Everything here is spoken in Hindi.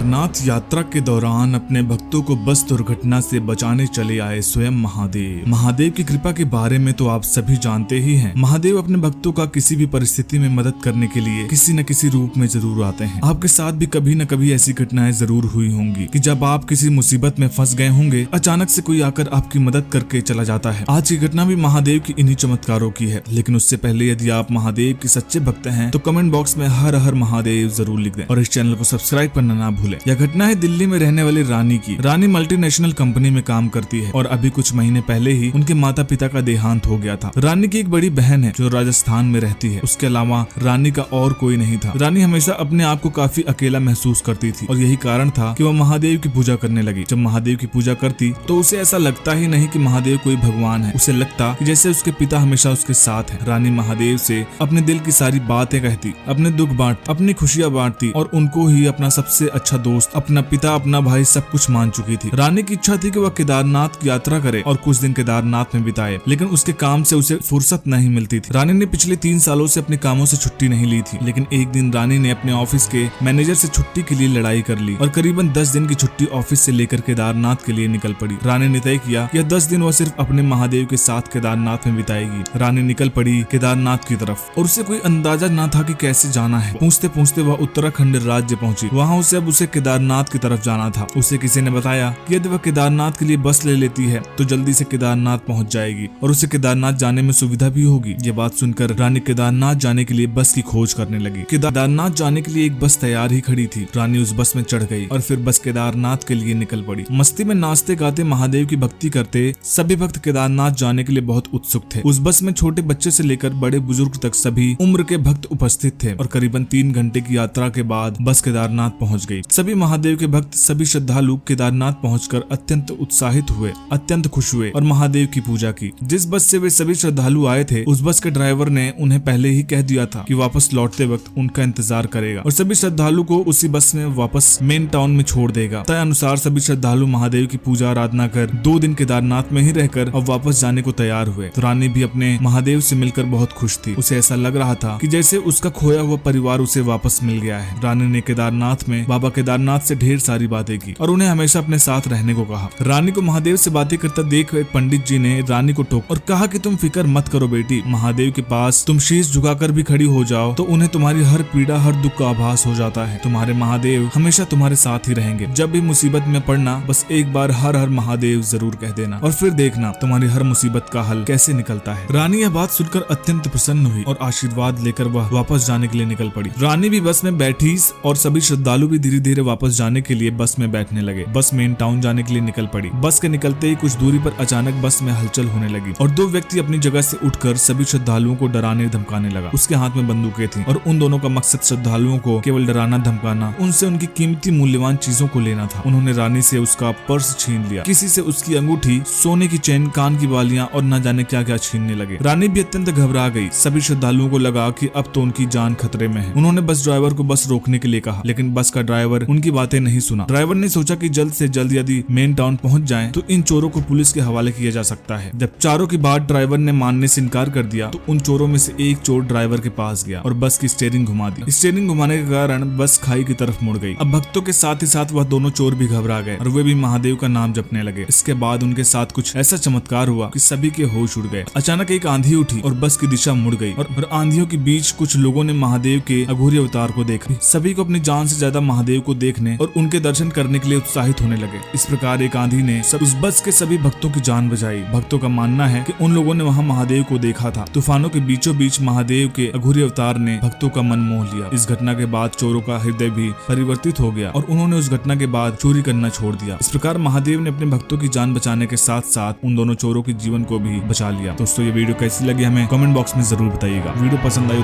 नाथ यात्रा के दौरान अपने भक्तों को बस दुर्घटना से बचाने चले आए स्वयं महादेव। महादेव की कृपा के बारे में तो आप सभी जानते ही हैं। महादेव अपने भक्तों का किसी भी परिस्थिति में मदद करने के लिए किसी न किसी रूप में जरूर आते हैं। आपके साथ भी कभी न कभी ऐसी घटनाएं जरूर हुई होंगी कि जब आप किसी मुसीबत में फंस गए होंगे, अचानक से कोई आकर आपकी मदद करके चला जाता है। आज की घटना भी महादेव की इन्हीं चमत्कारों की है। लेकिन उससे पहले यदि आप महादेव के सच्चे भक्त हैं तो कमेंट बॉक्स में हर हर महादेव जरूर लिख दें और इस चैनल को सब्सक्राइब करना ना भूलें। यह घटना है दिल्ली में रहने वाली रानी की। रानी मल्टीनेशनल कंपनी में काम करती है और अभी कुछ महीने पहले ही उनके माता पिता का देहांत हो गया था। रानी की एक बड़ी बहन है जो राजस्थान में रहती है। उसके अलावा रानी का और कोई नहीं था। रानी हमेशा अपने आप को काफी अकेला महसूस करती थी और यही कारण था कि वह महादेव की पूजा करने लगी। जब महादेव की पूजा करती तो उसे ऐसा लगता ही नहीं कि महादेव कोई भगवान है। उसे लगता कि जैसे उसके पिता हमेशा उसके साथ है। रानी महादेव से अपने दिल की सारी बातें कहती, अपने दुख बांटती, अपनी खुशियां बांटती और उनको ही अपना सबसे अच्छा दोस्त, अपना पिता, अपना भाई सब कुछ मान चुकी थी। रानी की इच्छा थी कि वह केदारनाथ की यात्रा करे और कुछ दिन केदारनाथ में बिताए, लेकिन उसके काम से उसे फुर्सत नहीं मिलती थी। रानी ने पिछले 3 सालों से अपने कामों से छुट्टी नहीं ली थी, लेकिन एक दिन रानी ने अपने ऑफिस के मैनेजर से छुट्टी के लिए लड़ाई कर ली और करीबन 10 दिन की छुट्टी ऑफिस से लेकर केदारनाथ के लिए निकल पड़ी। रानी ने तय किया यह 10 दिन वह सिर्फ अपने महादेव के साथ केदारनाथ में बिताएगी। रानी निकल पड़ी केदारनाथ की तरफ और उसे कोई अंदाजा न था कि कैसे जाना है। पूछते पूछते वह उत्तराखंड राज्य पहुंची। वहाँ उसे केदारनाथ की तरफ जाना था। उसे किसी ने बताया कि यदि वह केदारनाथ के लिए बस ले लेती है तो जल्दी से केदारनाथ पहुंच जाएगी और उसे केदारनाथ जाने में सुविधा भी होगी। ये बात सुनकर रानी केदारनाथ जाने के लिए बस की खोज करने लगी। केदारनाथ जाने के लिए एक बस तैयार ही खड़ी थी। रानी उस बस में चढ़ गई और फिर बस केदारनाथ के लिए निकल पड़ी। मस्ती में नाचते गाते महादेव की भक्ति करते सभी भक्त केदारनाथ जाने के लिए बहुत उत्सुक थे। उस बस में छोटे बच्चे से लेकर बड़े बुजुर्ग तक सभी उम्र के भक्त उपस्थित थे और करीबन 3 घंटे की यात्रा के बाद बस केदारनाथ पहुंच गई। सभी महादेव के भक्त, सभी श्रद्धालु केदारनाथ पहुंचकर अत्यंत उत्साहित हुए, अत्यंत खुश हुए और महादेव की पूजा की। जिस बस से वे सभी श्रद्धालु आए थे उस बस के ड्राइवर ने उन्हें पहले ही कह दिया था कि वापस लौटते वक्त उनका इंतजार करेगा और सभी श्रद्धालु को उसी बस में वापस मेन टाउन में छोड़ देगा। तय अनुसार सभी श्रद्धालु महादेव की पूजा आराधना कर 2 दिन केदारनाथ में ही रहकर अब वापस जाने को तैयार हुए। तो रानी भी अपने महादेव से मिलकर बहुत खुश थी। उसे ऐसा लग रहा था कि जैसे उसका खोया हुआ परिवार उसे वापस मिल गया है। रानी ने केदारनाथ में बाबा केदारनाथ से ढेर सारी बातें की और उन्हें हमेशा अपने साथ रहने को कहा। रानी को महादेव से बातें करता देख एक पंडित जी ने रानी को टोक और कहा कि तुम फिक्र मत करो बेटी, महादेव के पास तुम शीश झुकाकर भी खड़ी हो जाओ तो उन्हें तुम्हारी हर पीड़ा, हर दुख का आभास हो जाता है। तुम्हारे महादेव हमेशा तुम्हारे साथ ही रहेंगे। जब भी मुसीबत में पड़ना बस एक बार हर हर महादेव जरूर कह देना और फिर देखना तुम्हारी हर मुसीबत का हल कैसे निकलता है। रानी यह बात सुनकर अत्यंत प्रसन्न हुई और आशीर्वाद लेकर वह वापस जाने के लिए निकल पड़ी। रानी भी बस में बैठी और सभी श्रद्धालु भी धीरे धीरे वापस जाने के लिए बस में बैठने लगे। बस मेन टाउन जाने के लिए निकल पड़ी। बस के निकलते ही कुछ दूरी पर अचानक बस में हलचल होने लगी और 2 व्यक्ति अपनी जगह से उठकर सभी श्रद्धालुओं को डराने धमकाने लगा। उसके हाथ में बंदूकें थीं और उन दोनों का मकसद श्रद्धालुओं को केवल डराना धमकाना, उनसे उनकी कीमती मूल्यवान चीजों को लेना था। उन्होंने रानी से उसका पर्स छीन लिया, किसी से उसकी अंगूठी, सोने की चेन, कान की बालियां और न जाने क्या क्या छीनने लगे। रानी भी अत्यंत घबरा गई। सभी श्रद्धालुओं को लगा कि अब तो उनकी जान खतरे में है। उन्होंने बस ड्राइवर को बस रोकने के लिए कहा, लेकिन बस का ड्राइवर उनकी बातें नहीं सुना। ड्राइवर ने सोचा कि जल्द से जल्द यदि मेन टाउन पहुंच जाएं तो इन चोरों को पुलिस के हवाले किया जा सकता है। जब चारों की बात ड्राइवर ने मानने से इनकार कर दिया तो उन चोरों में से एक चोर ड्राइवर के पास गया और बस की स्टीयरिंग घुमा दी। स्टीयरिंग घुमाने के कारण बस खाई की तरफ मुड़ गई। अब भक्तों के साथ ही साथ वह दोनों चोर भी घबरा गए और वे भी महादेव का नाम जपने लगे। इसके बाद उनके साथ कुछ ऐसा चमत्कार हुआ कि सभी के होश उड़ गए। अचानक एक आंधी उठी और बस की दिशा मुड़ गई और आंधियों के बीच कुछ लोगों ने महादेव के अघोरी अवतार को देखा। सभी को अपनी जान से ज्यादा महादेव को देखने और उनके दर्शन करने के लिए उत्साहित होने लगे। इस प्रकार एक आंधी ने उस बस के सभी भक्तों की जान बचाई। भक्तों का मानना है कि उन लोगों ने वहां महादेव को देखा था। तूफानों के बीचों बीच महादेव के अघोरी अवतार ने भक्तों का मन मोह लिया। इस घटना के बाद चोरों का हृदय भी परिवर्तित हो गया और उन्होंने उस घटना के बाद चोरी करना छोड़ दिया। इस प्रकार महादेव ने अपने भक्तों की जान बचाने के साथ साथ उन दोनों चोरों के जीवन को भी बचा लिया। दोस्तों ये वीडियो कैसी लगी हमें कमेंट बॉक्स में जरूर बताइएगा। वीडियो पसंद आई